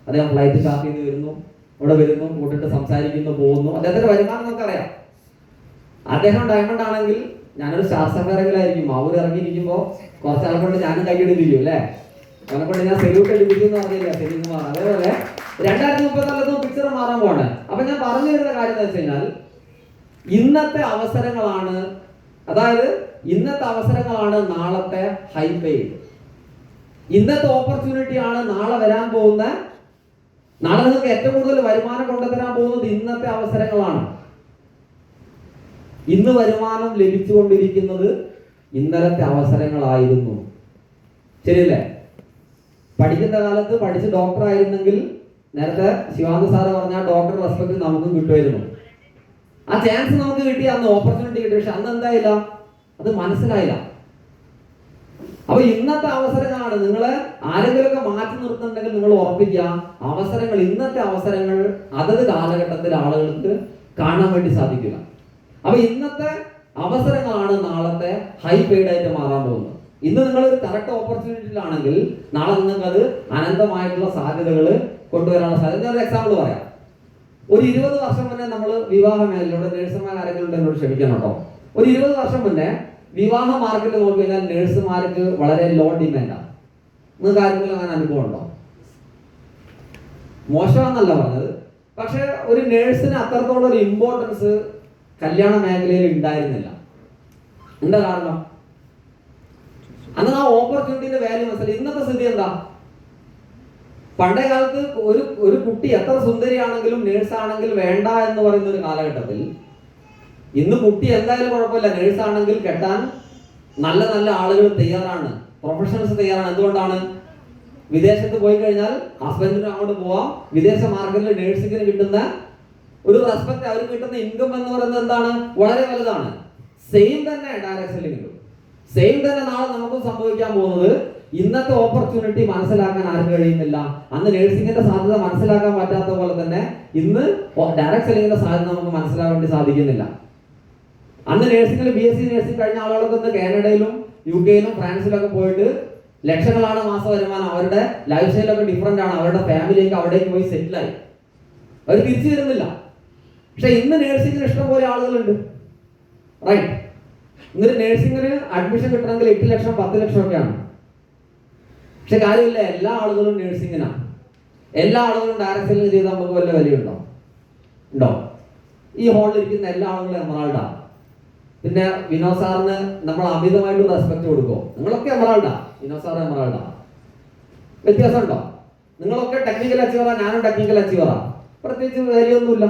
അദ്ദേഹം ഫ്ലൈറ്റ് സ്റ്റാർട്ട് ചെയ്ത് വരുന്നു, ഇവിടെ വരുന്നു, കൂട്ടിട്ട് സംസാരിക്കുന്നു, പോകുന്നു. അദ്ദേഹത്തിന്റെ വരുമാനം നമുക്കറിയാം. അദ്ദേഹം ഡയമണ്ട് ആണെങ്കിൽ ഞാനൊരു സ്റ്റാർ സഫാറിലായിരിക്കും, അവർ ഇറങ്ങിയിരിക്കുമ്പോൾ കുറച്ച് ആൾക്കൊണ്ട് ഞാനും കൈയ്യടിപ്പിക്കും അല്ലേ? അവനെക്കൊണ്ട് ഞാൻ സെല്യൂട്ട് എടുപ്പിക്കും എന്ന് പറഞ്ഞില്ല സെലികുമാർ. അതേപോലെ 2034 പിക്ചർ മാറാൻ പോവാണ്. അപ്പൊ ഞാൻ പറഞ്ഞു വരുന്ന കാര്യം എന്ന് വെച്ച് കഴിഞ്ഞാൽ, ഇന്നത്തെ അവസരങ്ങളാണ് നാളത്തെ ഹൈ പെയ്ഡ്. ഇന്നത്തെ ഓപ്പർച്യൂണിറ്റി ആണ് നാളെ വരാൻ പോകുന്ന, നാളെ നിങ്ങൾക്ക് ഏറ്റവും കൂടുതൽ വരുമാനം കൊണ്ടുതരാൻ പോകുന്നത് ഇന്നത്തെ അവസരങ്ങളാണ്. ഇന്ന് വരുമാനം ലഭിച്ചുകൊണ്ടിരിക്കുന്നത് ഇന്നലത്തെ അവസരങ്ങളായിരുന്നു. ശരിയല്ലേ? പഠിക്കുന്ന കാലത്ത് പഠിച്ച് ഡോക്ടർ ആയിരുന്നെങ്കിൽ, നേരത്തെ ശിവാനന്ദ സാറ് പറഞ്ഞ ഡോക്ടർ റെസ്പെക്ട് നമുക്കും കിട്ടുമായിരുന്നു. ആ ചാൻസ് നമുക്ക് കിട്ടി, അന്ന് ഓപ്പർച്യൂണിറ്റി കിട്ടി. പക്ഷെ അന്ന് എന്തായില്ല? അത് മനസ്സിലായില്ല. അപ്പൊ ഇന്നത്തെ അവസരങ്ങളാണ്. നിങ്ങളെ ആരെങ്കിലുമൊക്കെ മാറ്റി നിർത്തുന്നുണ്ടെങ്കിൽ നിങ്ങൾ ഉറപ്പിക്കുക, അവസരങ്ങൾ, ഇന്നത്തെ അവസരങ്ങൾ അതത് കാലഘട്ടത്തിൽ ആളുകൾക്ക് കാണാൻ വേണ്ടി സാധിക്കില്ല. അപ്പൊ ഇന്നത്തെ അവസരങ്ങളാണ് നാളത്തെ ഹൈ പെയ്ഡ് ആയിട്ട് മാറാൻ പോകുന്നത്. ഇന്ന് നിങ്ങൾ ഒരു കറക്റ്റ് ഓപ്പർച്യൂണിറ്റിയിലാണെങ്കിൽ നാളെ നിങ്ങൾക്ക് അത് അനന്തമായിട്ടുള്ള സാധ്യതകൾ കൊണ്ടുവരാനുള്ള സാധ്യത. ഞാനൊരു എക്സാമ്പിൾ പറയാം. ഒരു 20 വർഷം മുന്നേ നമ്മൾ വിവാഹ മേഖലയിലൂടെ, നേഴ്സുമാർ ആരെങ്കിലും എന്നോട് ക്ഷമിക്കണം കേട്ടോ, ഒരു 20 വർഷം മുന്നേ വിവാഹ മാർക്കറ്റ് നോക്കി കഴിഞ്ഞാൽ നേഴ്സുമാർക്ക് വളരെ ലോ ഡിമാൻഡാണ്. നിങ്ങൾക്ക് ആരെങ്കിലും അങ്ങനെ അനുഭവം ഉണ്ടോ? മോശമാണെന്നല്ല പറഞ്ഞത്, പക്ഷെ ഒരു നേഴ്സിന് അത്രത്തോളം ഒരു ഇമ്പോർട്ടൻസ് കല്യാണ മേഖലയിൽ ഉണ്ടായിരുന്നില്ല. എന്താ കാരണം? അന്ന് ആ ഓപ്പർച്യൂണിറ്റിന്റെ വാല്യൂ മനസ്സിലായി. ഇന്നത്തെ സ്ഥിതി എന്താ? പണ്ടേ കാലത്ത് ഒരു കുട്ടി എത്ര സുന്ദരിയാണെങ്കിലും നേഴ്സാണെങ്കിൽ വേണ്ട എന്ന് പറയുന്ന ഒരു കാലഘട്ടത്തിൽ, ഇന്ന് കുട്ടി എന്തായാലും കുഴപ്പമില്ല, നേഴ്സാണെങ്കിൽ കെട്ടാൻ നല്ല നല്ല ആളുകൾ തയ്യാറാണ്, പ്രൊഫഷണൽസ് തയ്യാറാണ്. എന്തുകൊണ്ടാണ്? വിദേശത്ത് പോയി കഴിഞ്ഞാൽ ഹസ്ബൻഡിന് അങ്ങോട്ട് പോവാം. വിദേശ മാർക്കറ്റിൽ നേഴ്സിംഗിന് കിട്ടുന്ന ഒരു റെസ്പെക്ട്, അവർക്ക് കിട്ടുന്ന ഇൻകം എന്ന് പറയുന്നത് എന്താണ്? വളരെ വലുതാണ്. സെയിം തന്നെ ഡയറക്ട് സെല്ലിംഗ് കിട്ടും. സെയിം തന്നെ നാളെ നമുക്ക് സംഭവിക്കാൻ പോകുന്നത്, ഇന്നത്തെ ഓപ്പർച്യൂണിറ്റി മനസ്സിലാക്കാൻ ആർക്കും കഴിയുന്നില്ല. അന്ന് നഴ്സിംഗിന്റെ സാധ്യത മനസ്സിലാക്കാൻ പറ്റാത്ത പോലെ തന്നെ ഇന്ന് ഡയറക്ട് സെല്ലിങ്ങിന്റെ സാധ്യത നമുക്ക് മനസ്സിലാക്കാൻ വേണ്ടി സാധിക്കുന്നില്ല. അന്ന് നഴ്സിംഗിൽ BSc നഴ്സിംഗ് കഴിഞ്ഞ ആളുകളൊക്കെ ഇന്ന് കാനഡയിലും UK ഫ്രാൻസിലൊക്കെ പോയിട്ട് ലക്ഷങ്ങളാണ് മാസ വരുമാനം. അവരുടെ ലൈഫ് സ്റ്റൈലൊക്കെ ഡിഫറെന്റ് ആണ്. അവരുടെ ഫാമിലിയൊക്കെ അവിടേക്ക് പോയി സെറ്റിലായി. അവർ തിരിച്ചു വരുന്നില്ല. പക്ഷെ ഇന്ന് നഴ്സിംഗിന് ഇഷ്ടംപോലെ ആളുകളുണ്ട്, റൈറ്റ്? ഇന്നൊരു നഴ്സിംഗിന് അഡ്മിഷൻ കിട്ടണമെങ്കിൽ 8 ലക്ഷം 10 ലക്ഷം ഒക്കെയാണ്. പക്ഷെ കാര്യമില്ല, എല്ലാ ആളുകളും നഴ്സിംഗിനാണ്. എല്ലാ ആളുകളും ഡയറക്ട് സെല്ലിംഗ് ചെയ്താൽ നമുക്ക് വല്ല വിലയുണ്ടോ? ഉണ്ടോ? ഈ ഹാളിൽ ഇരിക്കുന്ന എല്ലാ ആളുകളും എമറാൾഡാണ്. പിന്നെ വിനോദ് സാറിന് നമ്മൾ അമിതമായിട്ട് റെസ്പെക്ട് കൊടുക്കുമോ? നിങ്ങളൊക്കെ എമറാൾഡാ, വിനോദ് സാർ എമറാൾഡാ. വ്യത്യാസമുണ്ടോ? നിങ്ങളൊക്കെ ടെക്നിക്കൽ അച്ചീവറാ, ഞാനും ടെക്നിക്കൽ അച്ചീവറാ. പ്രത്യേകിച്ച് വിലയൊന്നുമില്ല.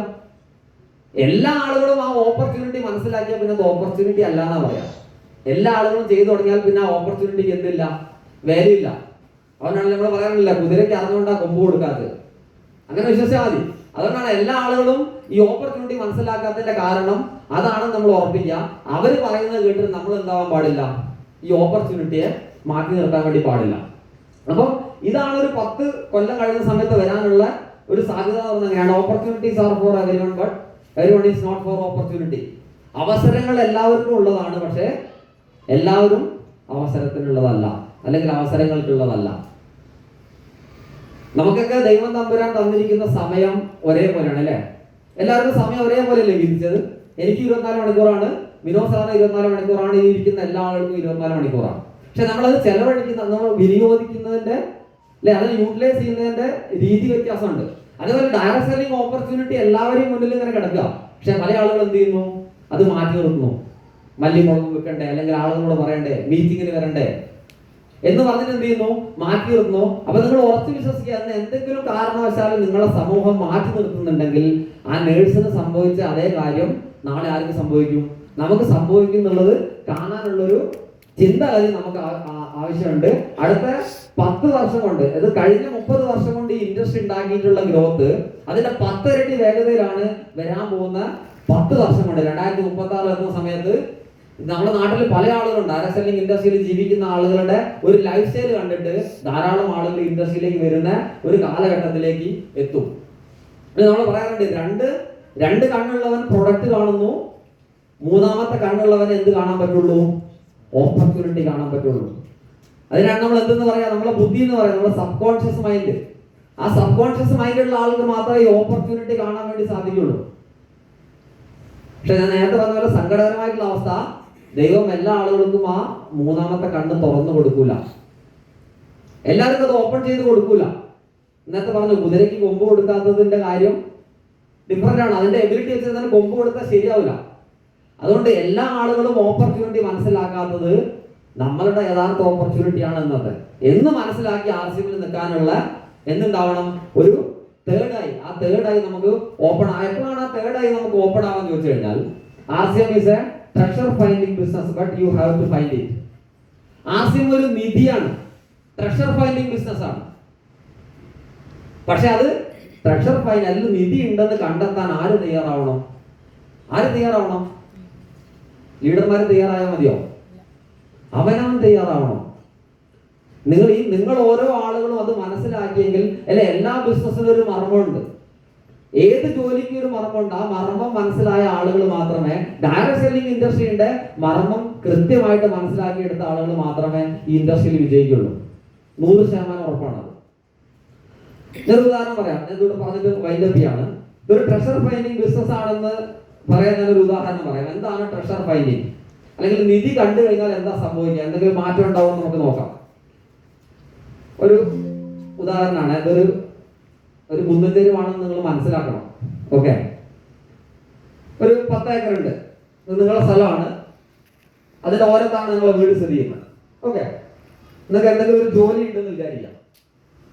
എല്ലാ ആളുകളും ആ ഓപ്പർച്യൂണിറ്റി മനസ്സിലാക്കിയാൽ പിന്നെ അത് ഓപ്പർച്യൂണിറ്റി അല്ല എന്നാ പറയാം. എല്ലാ ആളുകളും ചെയ്തു തുടങ്ങിയാൽ പിന്നെ ആ ഓപ്പർച്യൂണിറ്റിക്ക് എന്തില്ല? വിലയില്ല. അതുകൊണ്ടാണ് നമ്മൾ പറയാറില്ല, കുതിരയ്ക്ക് അറിഞ്ഞുകൊണ്ടാ കൊമ്പ് കൊടുക്കാത്തത്. അങ്ങനെ വിശ്വസിച്ചാൽ മതി. അതുകൊണ്ടാണ് എല്ലാ ആളുകളും ഈ ഓപ്പർച്യൂണിറ്റി മനസ്സിലാക്കാത്തതിന്റെ കാരണം അതാണ് നമ്മൾ ഉറപ്പിക്കുക. അവർ പറയുന്നത് കേട്ടിട്ട് നമ്മൾ എന്താവാൻ പാടില്ല, ഈ ഓപ്പർച്യൂണിറ്റിയെ മാറ്റി നിർത്താൻ വേണ്ടി പാടില്ല. അപ്പം ഇതാണ് ഒരു 10 കൊല്ലം കഴിയുന്ന സമയത്ത് വരാനുള്ള ഒരു സാധ്യത അങ്ങനെയാണ്. Opportunities are for everyone but everyone is not for opportunity. അവസരങ്ങൾ എല്ലാവർക്കും ഉള്ളതാണ്, പക്ഷേ എല്ലാവരും അവസരത്തിനുള്ളതല്ല, അല്ലെങ്കിൽ അവസരങ്ങൾക്കുള്ളതല്ല. നമുക്കൊക്കെ ദൈവം തമ്പുരാൻ തന്നിരിക്കുന്ന സമയം ഒരേപോലെയാണ് അല്ലേ? എല്ലാവർക്കും സമയം ഒരേപോലെയല്ലേ വിധിച്ചത്? എനിക്ക് 24 മണിക്കൂറാണ്, വിനോദ് സാറിന് 24 മണിക്കൂറാണ്, ഈ ഇരിക്കുന്ന എല്ലാ ആളുകൾക്കും 24 മണിക്കൂറാണ്. പക്ഷെ നമ്മളത് ചെലവഴിക്കുന്ന, നമ്മൾ വിനിയോഗിക്കുന്നതിന്റെ അല്ലെ, അത് യൂട്ടിലൈസ് ചെയ്യുന്നതിന്റെ രീതി വ്യത്യാസമുണ്ട്. അതേപോലെ ഡയറക്ട് സെല്ലിംഗ് ഓപ്പർച്യൂണിറ്റി എല്ലാവരെയും മുന്നിൽ ഇങ്ങനെ കിടക്കുക. പക്ഷെ പല ആളുകൾ എന്ത് ചെയ്യുന്നു? അത് മാറ്റി നിർത്തുന്നു. മല്ലിമുളക് വെക്കണ്ടേ, അല്ലെങ്കിൽ ആളുകളോട് പറയണ്ടേ, മീറ്റിങ്ങിന് വരണ്ടേ എന്ന് പറഞ്ഞിട്ട് എന്ത് ചെയ്യുന്നു? മാറ്റി നിർത്തുന്നു. അപ്പൊ നിങ്ങൾ ഉറച്ചു വിശ്വസിക്കുക, എന്ന് എന്തെങ്കിലും കാരണവശാലും നിങ്ങളെ സമൂഹം മാറ്റി നിർത്തുന്നുണ്ടെങ്കിൽ ആ നേഴ്സിന് സംഭവിച്ച അതേ കാര്യം നാളെ ആർക്ക് സംഭവിക്കും? നമുക്ക് സംഭവിക്കും എന്നുള്ളത് കാണാനുള്ളൊരു ചിന്തഗതി നമുക്ക് ആവശ്യമുണ്ട്. അടുത്ത 10 വർഷം കൊണ്ട്, അത് കഴിഞ്ഞ 30 വർഷം കൊണ്ട് ഈ ഇൻഡസ്ട്രി ഉണ്ടാക്കിയിട്ടുള്ള ഗ്രോത്ത് അതിന്റെ 10 ഇരട്ടി വേഗതയിലാണ് വരാൻ പോകുന്ന 10 വർഷം കൊണ്ട്. 2036 എത്തുന്ന സമയത്ത് നമ്മുടെ നാട്ടിൽ പല ആളുകളുണ്ട് ഡയറക്ട് സെല്ലിംഗ് ഇൻഡസ്ട്രിയിൽ ജീവിക്കുന്ന ആളുകളുടെ ഒരു ലൈഫ് സ്റ്റൈൽ കണ്ടിട്ട് ധാരാളം ആളുകൾ ഇൻഡസ്ട്രിയിലേക്ക് വരുന്ന ഒരു കാലഘട്ടത്തിലേക്ക് എത്തും. നമ്മൾ പറയാറുണ്ട്, രണ്ട് കണ്ണുള്ളവൻ പ്രൊഡക്റ്റ് കാണുന്നു, മൂന്നാമത്തെ കണ്ണുള്ളവൻ എന്ത് കാണാൻ പറ്റുള്ളൂ? ഓപ്പർച്യൂണിറ്റി കാണാൻ പറ്റുള്ളൂ. അതിനാണ് നമ്മൾ എന്തെന്ന് പറയാം? നമ്മളെ ബുദ്ധി എന്ന് പറയാം, നമ്മളെ സബ് കോൺഷ്യസ് മൈൻഡ്. ആ സബ് കോൺഷ്യസ് മൈൻഡുള്ള ആൾക്ക് മാത്രമേ ഈ ഓപ്പർച്യൂണിറ്റി കാണാൻ വേണ്ടി സാധിക്കുള്ളൂ. പക്ഷെ ഞാൻ നേരത്തെ പറഞ്ഞ പോലെ സങ്കടകരമായിട്ടുള്ള അവസ്ഥ, ദൈവം എല്ലാ ആളുകൾക്കും ആ മൂന്നാമത്തെ കണ്ണ് തുറന്നു കൊടുക്കൂല. എല്ലാവർക്കും അത് ഓപ്പൺ ചെയ്ത് കൊടുക്കൂല. ഇന്നത്തെ പറഞ്ഞു കുതിരയ്ക്ക് കൊമ്പ് കൊടുക്കാത്തതിന്റെ കാര്യം ഡിഫറെന്റ് ആണ്. അതിന്റെ എബിലിറ്റി വെച്ച് തന്നെ കൊമ്പ് കൊടുത്താൽ ശരിയാവില്ല. അതുകൊണ്ട് എല്ലാ ആളുകളും ഓപ്പർച്യൂണിറ്റി മനസ്സിലാക്കാത്തത് നമ്മളുടെ യഥാർത്ഥ ഓപ്പർച്യൂണിറ്റി ആണ് എന്ന് മനസ്സിലാക്കി RCMൽ നിൽക്കാനുള്ള എന്തുണ്ടാവണം? ഒരു തേർഡായി. ആ തേർഡായി നമുക്ക് ഓപ്പൺ എപ്പോഴാണ് ആ തേർഡായി നമുക്ക് ഓപ്പൺ ആവാൻ ചോദിച്ചു കഴിഞ്ഞാൽ, RCM is a treasure finding business but you have to find it. RCM ഒരു നിധിയാണ്, ട്രഷർ ഫൈൻഡിങ് ബിസിനസ് ആണ്. പക്ഷെ അത് ട്രഷർ ഫൈൻഡ്, അതിൽ നിധി ഉണ്ടെന്ന് കണ്ടെത്താൻ ആര് തയ്യാറാവണം? ലീഡർമാർ തയ്യാറായാൽ മതിയോ? അവനവൻ തയ്യാറാവണം. നിങ്ങൾ ഓരോ ആളുകളും അത് മനസ്സിലാക്കിയെങ്കിൽ, അല്ലെ, എല്ലാ ബിസിനസ്സിനും ഒരു മർമ്മമുണ്ട്, ഏത് ജോലിക്കും ഒരു മർമ്മമുണ്ട്. ആ മർമ്മം മനസ്സിലായ ആളുകൾ മാത്രമേ, ഡയറക്ട് സെല്ലിംഗ് ഇൻഡസ്ട്രിയുടെ മർമ്മം കൃത്യമായിട്ട് മനസ്സിലാക്കിയെടുത്ത ആളുകൾ മാത്രമേ ഈ ഇൻഡസ്ട്രിയിൽ വിജയിക്കുള്ളൂ. 100% ഉറപ്പാണ്. ഞാൻ ഉദാഹരണം പറയാം, ഞാൻ ഇവിടെ പറഞ്ഞിട്ട് വൈൻഡപ്പ് ചെയ്യാണ്. ഇതൊരു ട്രഷർ ഫൈൻഡിങ് ബിസിനസ് ആണെന്ന് പറയാൻ ഞാനൊരു ഉദാഹരണം പറയാം. എന്താണ് ട്രഷർ ഫൈൻഡിങ്? അല്ലെങ്കിൽ നിധി കണ്ടു കഴിഞ്ഞാൽ എന്താ സംഭവിക്കുക, എന്തെങ്കിലും മാറ്റം ഉണ്ടാവും നമുക്ക് നോക്കാം. ഒരു ഉദാഹരണമാണ്, ഒരു കുന്നന്തേരുവാണെന്ന് നിങ്ങൾ മനസ്സിലാക്കണം. ഓക്കെ, ഒരു 10 ഏക്കർ ഉണ്ട്, നിങ്ങളുടെ സ്ഥലമാണ്, അതിന്റെ ഓരത്താണ് നിങ്ങളെ വീട് സ്ഥിതി ചെയ്യുന്നത്. ഓക്കെ, നിങ്ങൾക്ക് എന്തെങ്കിലും ഒരു ജോലി ഉണ്ടെന്ന് വിചാരിക്കാം.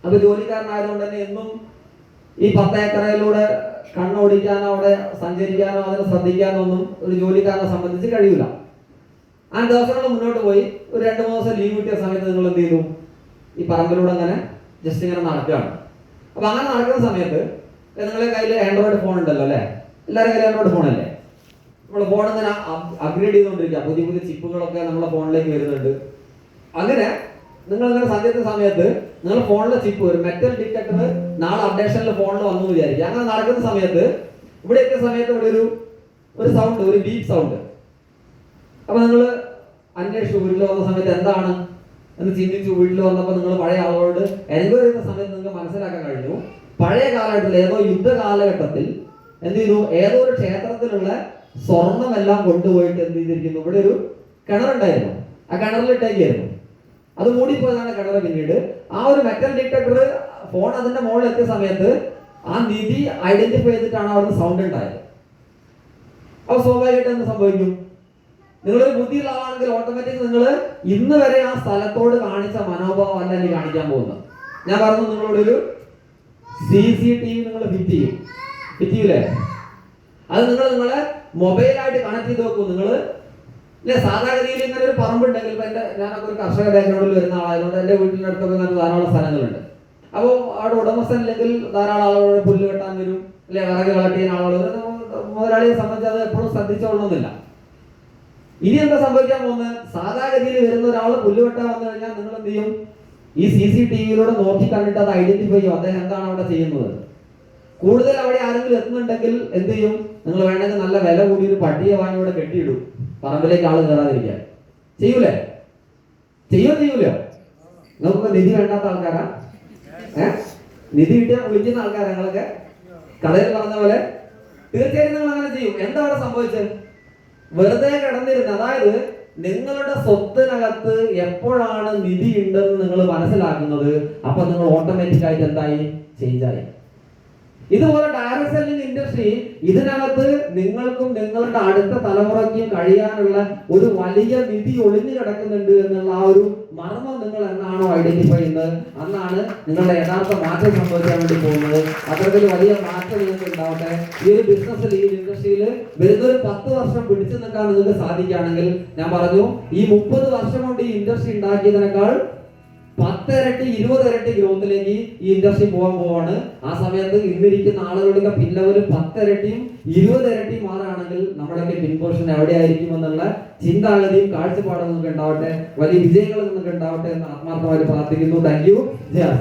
അത് ജോലിക്കാരനായതുകൊണ്ട് തന്നെ എന്നും ഈ 10 ഏക്കറിലൂടെ കണ്ണോടിക്കാനോ അവിടെ സഞ്ചരിക്കാനോ അതിനെ ശ്രദ്ധിക്കാനോ ഒന്നും ഒരു ജോലിക്കാരനെ സംബന്ധിച്ച് കഴിയില്ല. ആ ദിവസങ്ങൾ മുന്നോട്ട് പോയി ഒരു 2-3 ദിവസം ലീവ് കിട്ടിയ സമയത്ത് നിങ്ങൾ എന്ത് ചെയ്തു? ഈ പറമ്പിലൂടെ അങ്ങനെ ജസ്റ്റ് ഇങ്ങനെ നടക്കുകയാണ്. അപ്പൊ അങ്ങനെ നടക്കുന്ന സമയത്ത് നിങ്ങളുടെ കയ്യിൽ ആൻഡ്രോയിഡ് ഫോൺ ഉണ്ടല്ലോ അല്ലെ? എല്ലാവരുടെ കയ്യിൽ ആൻഡ്രോയിഡ് ഫോണല്ലേ? നമ്മൾ ഫോൺ ഇങ്ങനെ അപ്ഗ്രേഡ് ചെയ്തുകൊണ്ടിരിക്കുക, പുതിയ ചിപ്പുകളൊക്കെ നമ്മുടെ ഫോണിലേക്ക് വരുന്നുണ്ട്. അങ്ങനെ നിങ്ങൾ ഇങ്ങനെ സന്ധ്യത്തെ സമയത്ത് നിങ്ങൾ ഫോണിലെ ചിപ്പ് ഒരു മെറ്റൽ ഡിറ്റക്ടർ നാളെ അപ്ഡേഷനിൽ ഫോണിൽ വന്നു വിചാരിക്കും. അങ്ങനെ നടക്കുന്ന സമയത്ത് ഇവിടെ എത്തിയ സമയത്ത് ഇവിടെ ഒരു സൗണ്ട്, ഒരു ബീപ്പ് സൗണ്ട്. അപ്പൊ നിങ്ങൾ അന്വേഷിച്ചു വീട്ടിൽ വന്ന സമയത്ത് എന്താണ് എന്ന് ചിന്തിച്ചു. വീട്ടിൽ വന്നപ്പോൾ നിങ്ങൾ പഴയ ആളുകളോട് എൻക്വയറി ചെയ്യുന്ന സമയത്ത് നിങ്ങൾക്ക് മനസ്സിലാക്കാൻ കഴിഞ്ഞു, പഴയ കാലഘട്ടത്തിൽ ഏതോ യുദ്ധ കാലഘട്ടത്തിൽ എന്ത് ചെയ്തു, ഏതോ ഒരു ക്ഷേത്രത്തിലുള്ള സ്വർണമെല്ലാം കൊണ്ടുപോയിട്ട് എന്ത് ചെയ്തിരിക്കുന്നു, ഇവിടെ ഒരു കിണറുണ്ടായിരുന്നു, ആ കിണറിലിട്ടേക്കായിരുന്നു. അത് മൂടിപ്പോയതാണ് കിണർ. പിന്നീട് ആ ഒരു മെറ്റൽ ഡിറ്റക്ടർ ഫോൺ അതിന്റെ മുകളിൽ എത്തിയ സമയത്ത് ആ നിധി ഐഡന്റിഫൈ ചെയ്തിട്ടാണ് അവിടുന്ന് സൗണ്ട് ഉണ്ടായത്. അപ്പൊ സ്വാഭാവികമായിട്ട് എന്ത് സംഭവിക്കും, നിങ്ങളൊരു ബുദ്ധിയുള്ള ആളാണെങ്കിൽ ഓട്ടോമാറ്റിക് നിങ്ങൾ ഇന്ന് വരെ ആ സ്ഥലത്തോട് കാണിച്ച മനോഭാവം അല്ല ഇനി കാണിക്കാൻ പോകുന്നത്. ഞാൻ പറഞ്ഞു നിങ്ങളോടൊരു CCTV നിങ്ങൾ ഫിറ്റ് ചെയ്യൂലേ, അത് നിങ്ങളെ മൊബൈലായിട്ട് കണക്ട് ചെയ്ത് വെക്കും. നിങ്ങൾ അല്ലെ സാധാരണഗതിയിൽ ഇങ്ങനെ ഒരു പറമ്പുണ്ടെങ്കിൽ ഇപ്പൊ ഞാനൊക്കെ ഒരു കർഷക ബാക്ക്ഗ്രൗണ്ടിൽ വരുന്ന ആളായതുകൊണ്ട് എന്റെ വീട്ടിന്റെ അടുത്തൊക്കെ ഇങ്ങനെ ധാരാളം സ്ഥലങ്ങളുണ്ട്. അപ്പോൾ അവിടെ ഉടമസ്ഥൻ ഇല്ലെങ്കിൽ ധാരാളം ആളുകൾ പുല്ല് വെട്ടാൻ വരും, അല്ലെ വിറക് കളക്ട് ചെയ്യുന്ന ആളുകൾ. മുതലാളിയെ സംബന്ധിച്ച് അത് എപ്പോഴും ശ്രദ്ധിച്ചോളണമെന്നില്ല. ഇനി എന്താ സംഭവിക്കാൻ പോകുന്നത്, സാധാരണഗതിയിൽ വരുന്ന ഒരാൾ പുല്ല് വെട്ടാൻ വന്നു കഴിഞ്ഞാൽ നിങ്ങൾ എന്ത് ചെയ്യും, ഈ CCTVയിലൂടെ നോക്കി കണ്ടിട്ട് അത് ഐഡന്റിഫൈ ചെയ്യും അദ്ദേഹം എന്താണ് അവിടെ ചെയ്യുന്നത്. കൂടുതൽ അവിടെ ആരെങ്കിലും എത്തുന്നുണ്ടെങ്കിൽ എന്ത് ചെയ്യും, നിങ്ങൾ വേണമെങ്കിൽ നല്ല വില കൂടി ഒരു പട്ടിയെ വാങ്ങി ഇവിടെ കെട്ടിയിടും, പറമ്പിലേക്ക് ആള് കയറാതിരിക്കാൻ. ചെയ്യൂലേ? ചെയ്യൂലോ? നിങ്ങൾക്ക് നിധി വേണ്ടാത്ത ആൾക്കാരാ? നിധി കിട്ടിയാൽ വിളിക്കുന്ന ആൾക്കാരാ നിങ്ങളൊക്കെ? കഥയിൽ പറഞ്ഞ പോലെ തീർച്ചയായും നിങ്ങൾ അങ്ങനെ ചെയ്യും. എന്താ അവിടെ സംഭവിച്ചത്? വെറുതെ കിടന്നിരുന്ന, അതായത് നിങ്ങളുടെ സ്വത്തിനകത്ത് എപ്പോഴാണ് നിധി ഉണ്ടെന്ന് നിങ്ങൾ മനസ്സിലാക്കുന്നത്, അപ്പൊ നിങ്ങൾ ഓട്ടോമാറ്റിക് ആയിട്ട് എന്തായി, ചേഞ്ച് ആയി. ഇതുപോലെ ഡയറക്ട് സെല്ലിംഗ് ഇൻഡസ്ട്രി ഇതിനകത്ത് നിങ്ങൾക്കും നിങ്ങളുടെ അടുത്ത തലമുറയ്ക്കും കഴിയാനുള്ള ഒരു വലിയ നിധി ഒളിഞ്ഞു കിടക്കുന്നുണ്ട് എന്നുള്ള ആ ഒരു മർമ്മം നിങ്ങൾ എന്നാണോ ഐഡന്റിഫൈ ചെയ്യുന്നത്, അന്നാണ് നിങ്ങളുടെ യഥാർത്ഥ മാറ്റം സംഭവിക്കാൻ വേണ്ടി പോകുന്നത്. അത്തരത്തിൽ വലിയ മാറ്റം നിങ്ങൾക്ക് ഉണ്ടാവട്ടെ. ഈ ഒരു ബിസിനസ്സിൽ, ഈ ഇൻഡസ്ട്രിയിൽ വരുന്നൊരു 10 വർഷം പിടിച്ചു നിൽക്കാൻ നിങ്ങൾക്ക് സാധിക്കുകയാണെങ്കിൽ, ഞാൻ പറഞ്ഞു ഈ 30 വർഷം കൊണ്ട് ഈ ഇൻഡസ്ട്രി ഉണ്ടാക്കിയതിനേക്കാൾ 10 ഇരട്ടി 20 ഇരട്ടി ഗ്രോത്തിലേക്ക് ഈ ഇൻഡസ്ട്രി പോകാൻ പോവാണ്. ആ സമയത്ത് ഇന്നിരിക്കുന്ന ആളുകളുടെ പിൻലെവൽ 10 ഇരട്ടിയും 20 ഇരട്ടിയും മാറുകയാണെങ്കിൽ നമ്മുടെയൊക്കെ പിൻപോർഷൻ എവിടെയായിരിക്കും എന്നുള്ള ചിന്താഗതിയും കാഴ്ചപ്പാടും നിങ്ങൾക്ക് ഉണ്ടാവട്ടെ. വലിയ വിജയങ്ങൾ നിങ്ങൾക്ക് ഉണ്ടാവട്ടെ എന്ന് ആത്മാർത്ഥമായി പ്രാർത്ഥിക്കുന്നു. Thank you. ജയ.